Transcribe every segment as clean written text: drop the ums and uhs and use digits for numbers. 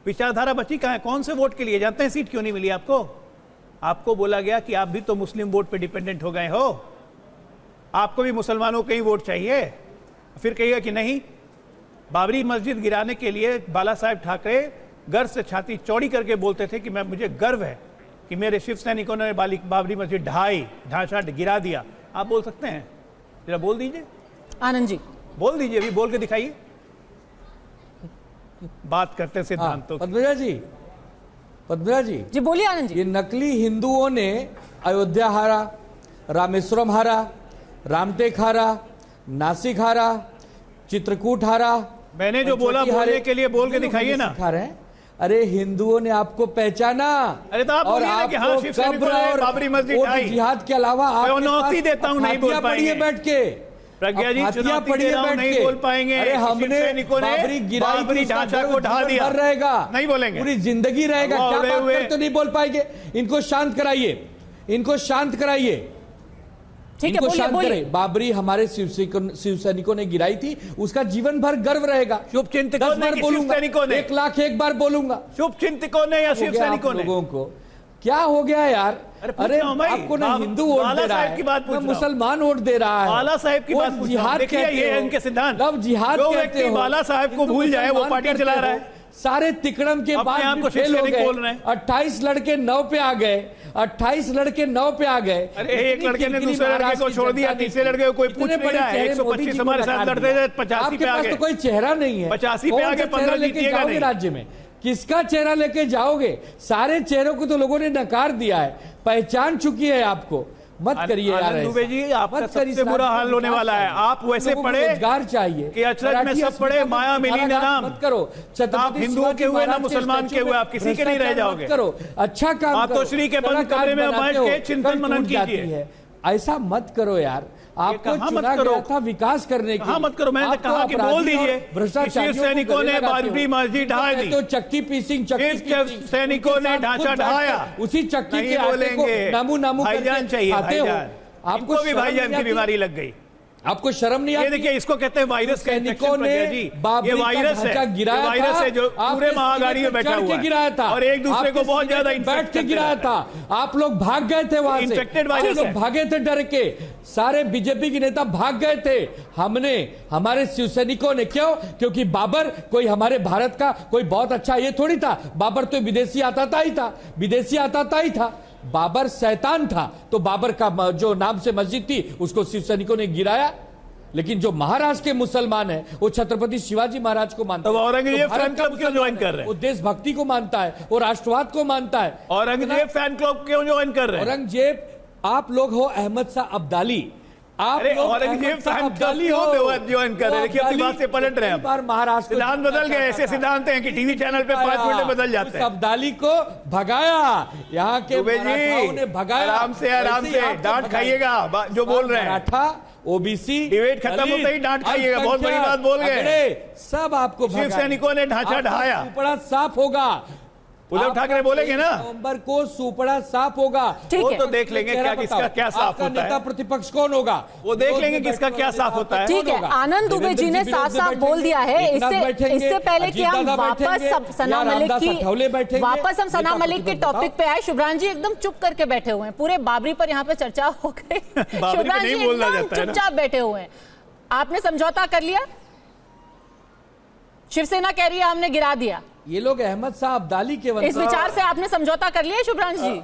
विचारधारा बची कहाँ है? कौन से वोट के लिए? जानते हैं सीट क्यों नहीं मिली आपको? आपको बोला गया कि आप भी तो मुस्लिम वोट पे डिपेंडेंट हो गए हो, आपको भी मुसलमानों के ही वोट चाहिए। फिर कहिएगा कि नहीं, बाबरी मस्जिद गिराने के लिए बाला साहेब ठाकरे गर्व से छाती चौड़ी करके बोलते थे कि मुझे गर्व है कि मेरे शिव सैनिकों ने बाबरी मस्जिद ढांचा गिरा दिया। आप बोल सकते हैं? जरा बोल दीजिए आनंद जी, बोल दीजिए, अभी बोल के दिखाइए। बात करते हैं सिद्धांतों की। पद्मजा जी बोलिए आनंद जी। ये नकली हिंदुओं ने अयोध्या हारा, रामेश्वरम हारा, रामटेक हारा, नासिक हारा, चित्रकूट हारा। मैंने जो बोला बोलने के लिए बोल के दिखाइए ना। अरे हिंदुओं ने आपको पहचाना। अरे तो आप और बोलिए ना कि हाँ, शिव सैनिकों ने बाबरी मस्जिद ढाई। जिहाद के अलावा आप चुनौती देता हूं, नहीं बोल पाएंगे बैठ के। प्रज्ञा जी, चुनौती दे रहा हूं, नहीं बोल पाएंगे। अरे हमने बाबरी ढांचा को ढा दिया, रहेगा, नहीं बोलेंगे, पूरी जिंदगी रहेगा। क्या बात करते तो नहीं बोल पाएंगे? इनको शांत कराइए, इनको शांत कराइए, इनको शांत करें। बाबरी हमारे शिव सैनिकों ने गिराई थी, उसका जीवन भर गर्व रहेगा। शुभ चिंतकों ने, शिव सैनिकों ने, 1,00,000 बार बोलूंगा। शुभ चिंतकों ने या शिव सैनिकों ने? लोगों को क्या हो गया यार? अरे आपको ना हिंदू वोट दे रहा है, ना मुसलमान वोट दे रहा है। बाला साहेब की बात जिहाद कहते हो, ये इनके सिद्धांत। जिहाद कहते हो, बाला साहब को भूल जाए, वो पार्टी चला रहा है। सारे तिकड़म के बाद फेल हो गए। 28 लड़के 9 पे आ गए, 28 लड़के 9 पे आ गए। अरे एक लड़के ने दूसरे लड़के को छोड़ दिया, तीसरे लड़के को कोई पूछ नहीं रहा है। 125 हमारे साथ लड़ते थे, 85 पे आ गए। तो कोई चेहरा नहीं है, 85 पे आ गए, 15 लेके जाओगे राज्य में? किसका चेहरा लेके जाओगे? सारे चेहरों को तो लोगों ने नकार दिया है, पहचान चुकी है आपको। मत करिए यार, दुबे जी, आपका सबसे बुरा हाल होने वाला है। आप वैसे पढ़े, रोजगार चाहिए कि अचरज में सब पढ़े, माया मिली ने नाम। मत करो, आप हिंदुओं के हुए ना मुसलमान के हुए, आप किसी के नहीं रह जाओगे। करो, अच्छा काम आप तो श्री के बंद कमरे में बैठ के चिंतन मनन कीजिए। ऐसा मत करो यार, आपको चुना गया था विकास करने के लिए। मत करो, मैंने कहा कि बोल दीजिए, शिव सैनिकों ने बाबरी मस्जिद ढा दी, तो चक्की पीसिंग, सैनिकों ने ढांचा ढाया, उसी चक्की के आटे को नामू भाईजान चाहिए, भाईजान। आपको भी भाईजान की बीमारी लग गई, आपको शर्म नहीं आती? ये देखिए, इसको कहते हैं वायरस का इन्फेक्शन। ये वायरस है, वायरस है जो पूरे महागाड़ी में बैठा हुआ गिराया था और एक दूसरे को बहुत ज्यादा बैठ के गिराया था। आप लोग भाग गए थे वहां से, इन्फेक्टेड वायरस है। भागे थे डर के, सारे बीजेपी के नेता भाग गए थे। हमने, हमारे शिव सैनिकों ने, क्यों? क्योंकि बाबर कोई हमारे भारत का कोई बहुत अच्छा ये थोड़ी था। बाबर तो विदेशी आता ही था, विदेशी आता ही था। बाबर शैतान था, तो बाबर का जो नाम से मस्जिद थी उसको शिव सैनिकों ने गिराया। लेकिन जो महाराष्ट्र के मुसलमान है वो छत्रपति शिवाजी महाराज को मानता है। औरंगजेब फैन क्लब क्यों ज्वाइन कर रहे हैं? वो देशभक्ति को मानता है, वो राष्ट्रवाद को मानता है। औरंगजेब फैन क्लब क्यों ज्वाइन कर रहे हैं? औरंगजेब, आप लोग हो अहमद शाह अब्दाली, आप औरंगजेब फैन क्लब ज्वाइन कर रहे हैं। देखिए, अपनी बात से पलट रहे हैं। महाराष्ट्र सिद्धांत बदल गए। ऐसे सिद्धांत हैं कि टीवी चैनल पे 5 मिनट में बदल जाते हैं। अब्दाली को भगाया, यहाँ के मराठाओं ने भगाया। आराम से डांट खाइएगा जो बोल रहे हैं। मराठा, ओबीसी डिबेट खत्म होते ही डांट खाइएगा, बहुत बड़ी बात बोल गए। सब आपको शिव सैनिकों ने ढांचा ढाया, सुपड़ा साफ होगा। उद्धव ठाकरे बोलेंगे ना, नवंबर को सुपड़ा साफ होगा। वो तो देख लेंगे किसका क्या साफ होता है। नेता प्रतिपक्ष कौन होगा वो देख लेंगे किसका क्या साफ होता है। ठीक है, आनंद दुबे जी ने साफ साफ बोल दिया है। इससे पहले कि हम वापस सना मलिक के टॉपिक पे आए, शुभ्रांश जी एकदम चुप करके बैठे हुए हैं। पूरे बाबरी पर यहाँ पे चर्चा हो गई, शुभ्रांश जी एकदम चुपचाप बैठे हुए हैं। आपने समझौता कर लिया? शिवसेना कह रही है हमने गिरा दिया। ये लोग अहमद शाह अब्दाली के इस विचार से आपने समझौता कर लिया शुभ्रांश जी?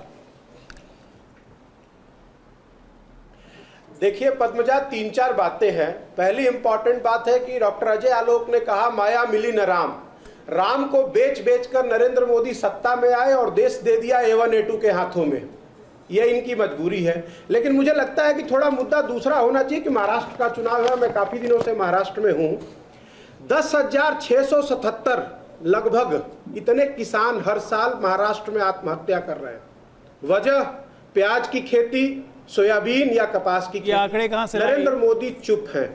देखिए पद्मजा, 3-4 बातें हैं। पहली इंपॉर्टेंट बात है कि डॉक्टर अजय आलोक ने कहा माया मिली न राम। राम को बेच कर नरेंद्र मोदी सत्ता में आए और देश दे दिया A1 A2 के हाथों में। यह इनकी मजबूरी है। लेकिन मुझे लगता है कि थोड़ा मुद्दा दूसरा होना चाहिए कि महाराष्ट्र का चुनाव है। मैं काफी दिनों से महाराष्ट्र में हूं। 10,677 लगभग इतने किसान हर साल महाराष्ट्र में आत्महत्या कर रहे हैं। वजह प्याज की खेती, सोयाबीन या कपास की खेती। आंकड़े कहां से? नरेंद्र मोदी चुप है,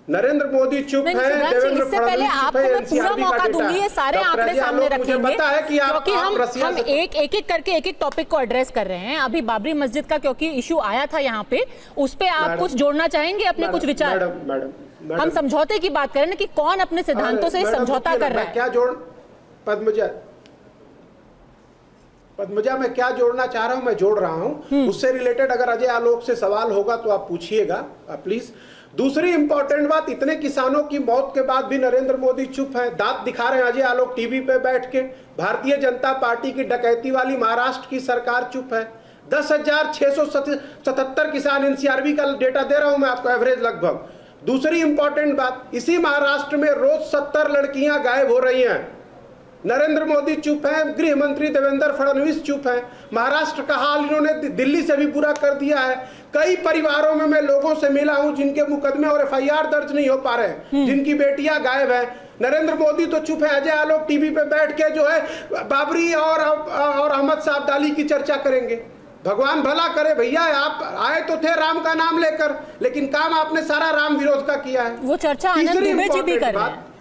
नरेंद्र मोदी चुप है, देवेंद्र फडणवीस चुप है। पूरा मौका दूंगी, ये सारे आंकड़े सामने रखेंगे क्योंकि हम एक करके एक टॉपिक को एड्रेस कर रहे हैं। अभी बाबरी मस्जिद का क्योंकि इशू आया था यहाँ पे, उस पे आप कुछ जोड़ना चाहेंगे अपने कुछ विचार? मैडम, हम समझौते की बात कर रहे हैं कि कौन अपने सिद्धांतों से समझौता कर रहा है। पद्मजा मैं क्या जोड़ना चाह रहा हूं, मैं जोड़ रहा हूं उससे रिलेटेड। अगर अजय आलोक से सवाल होगा तो आप पूछिएगा प्लीज। दूसरी इंपॉर्टेंट बात, इतने किसानों की मौत के बाद भी नरेंद्र मोदी चुप है, दांत दिखा रहे हैं अजय आलोक टीवी पे बैठ के। भारतीय जनता पार्टी की डकैती वाली महाराष्ट्र की सरकार चुप है। 10,677 किसान, एनसीआरबी का डेटा दे रहा हूं मैं आपको, एवरेज लगभग। दूसरी इंपॉर्टेंट बात, इसी महाराष्ट्र में रोज 70 लड़कियां गायब हो रही हैं। नरेंद्र मोदी चुप है, गृह मंत्री देवेंद्र फडणवीस चुप है। महाराष्ट्र का हाल इन्होंने दिल्ली से भी बुरा कर दिया है। कई परिवारों में मैं लोगों से मिला हूं जिनके मुकदमे और एफआईआर दर्ज नहीं हो पा रहे, जिनकी बेटियां गायब हैं। नरेंद्र मोदी तो चुप है, अजय आलोक टीवी पे बैठ के जो है बाबरी और अहमद साहबदाली की चर्चा करेंगे। भगवान भला करे भैया, आप आए तो थे राम का नाम लेकर, लेकिन काम आपने सारा राम विरोध का किया है। वो चर्चा आनंद दुबे जी भी कर रहे हैं।